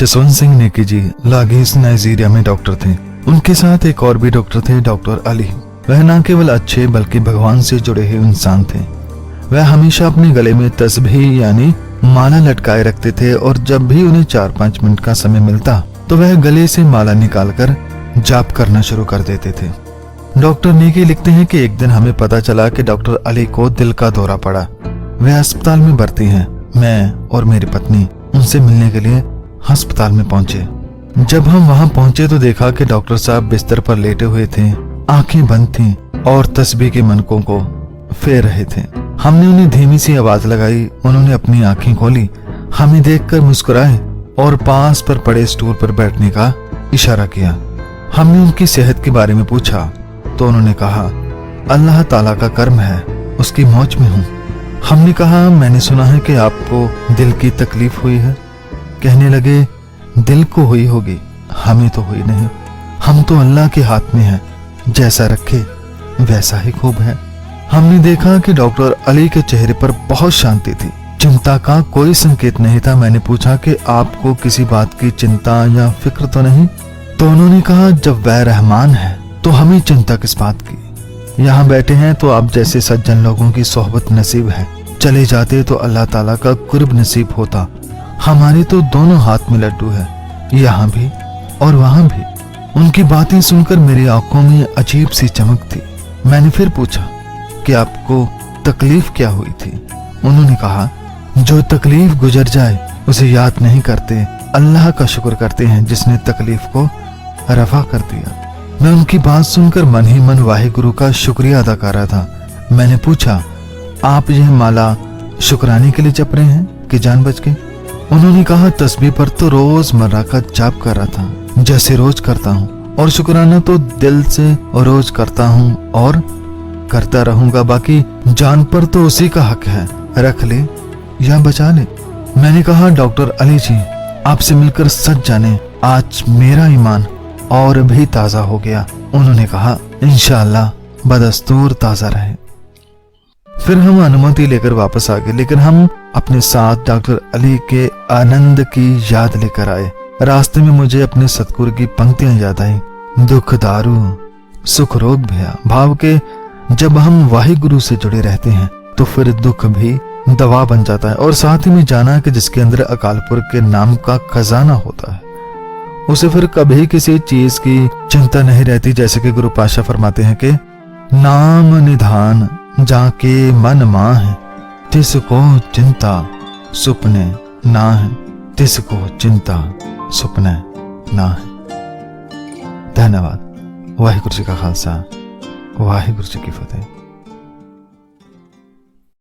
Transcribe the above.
जसवंत सिंह नेकी जी लागेस नाइजीरिया में डॉक्टर थे। उनके साथ एक और भी डॉक्टर थे, डॉक्टर अली। वह न केवल अच्छे बल्कि भगवान से जुड़े हुए इंसान थे। वह हमेशा अपने गले में तस्बीह यानी माला लटकाए रखते थे और जब भी उन्हें 4-5 मिनट का समय मिलता तो वह गले से माला निकालकर जाप करना शुरू कर देते थे। डॉक्टर नेकी लिखते हैं कि एक दिन हमें पता चला कि डॉक्टर अली को दिल का दौरा पड़ा। वे अस्पताल में भर्ती हैं। मैं और मेरी पत्नी उनसे मिलने के लिए अस्पताल में पहुंचे। जब हम वहां पहुंचे तो देखा कि डॉक्टर साहब बिस्तर पर लेटे हुए थे, आंखें बंद थीं और तस्बीह के मनकों को फेर रहे थे। हमने उन्हें धीमी सी आवाज लगाई। उन्होंने अपनी आंखें खोली, हमें देखकर मुस्कुराए और पास पर पड़े स्टूल पर बैठने का इशारा किया। हमने उनकी सेहत के बारे में पूछा तो उन्होंने कहा, अल्लाह ताला का कर्म है, उसकी मौज में हूँ। हमने कहा, मैंने सुना है कि आपको दिल की तकलीफ हुई है। कहने लगे, दिल को हुई होगी, हमें तो हुई नहीं। हम तो अल्लाह के हाथ में हैं, जैसा रखे वैसा ही खूब है। हमने देखा कि डॉक्टर अली के चेहरे पर बहुत शांति थी, चिंता का कोई संकेत नहीं था। मैंने पूछा कि आपको किसी बात की चिंता या फिक्र तो नहीं? तो उन्होंने कहा, जब वह रहमान है तो हमें चिंता किस बात की। यहाँ बैठे हैं तो आप जैसे सज्जन लोगों की सोहबत नसीब है, चले जाते तो अल्लाह ताला का कुर्ब नसीब होता। हमारे तो दोनों हाथ में लड्डू है, यहाँ भी और वहां भी। उनकी बातें सुनकर मेरी आंखों में अजीब सी चमक थी। मैंने फिर पूछा कि आपको तकलीफ क्या हुई थी? उन्होंने कहा, जो तकलीफ गुजर जाए उसे याद नहीं करते, अल्लाह का शुक्र करते हैं जिसने तकलीफ को रफा कर दिया। मैं उनकी बात सुनकर मन ही मन वाहिगुरु का शुक्रिया अदा कर रहा था। मैंने पूछा, आप यह माला शुक्राने के लिए जप रहे हैं कि जानबूझ के? उन्होंने कहा, तस्बीह पर तो रोजमर्रा का जाप कर रहा था, जैसे रोज करता हूँ, और शुक्राना तो दिल से रोज करता हूँ और करता रहूंगा। बाकी जान पर तो उसी का हक है, रख ले या बचा ले। मैंने कहा, डॉक्टर अली जी, आपसे मिलकर सच जाने आज मेरा ईमान और भी ताजा हो गया। उन्होंने कहा, इंशाअल्लाह बदस्तूर ताजा रहे। फिर हम अनुमति लेकर वापस आ गए, लेकिन हम अपने साथ डॉक्टर अली के आनंद की याद लेकर आए। रास्ते में मुझे अपने सतगुरु की पंक्तियां याद आई, दुख दारू सुख रोग भया। भाव के जब हम वाहिगुरु से जुड़े रहते हैं तो फिर दुख भी दवा बन जाता है। और साथ ही में जाना कि जिसके अंदर अकाल पुरख के नाम का खजाना होता है, उसे फिर कभी किसी चीज की चिंता नहीं रहती। जैसे कि गुरु पातशाह फरमाते हैं कि नाम निधान जाके मन मां है, तिसको चिंता सुपने ना है, तिसको चिंता सुपने ना है। धन्यवाद। वाहिगुरु जी का खालसा, वाहिगुरु जी की फतेह।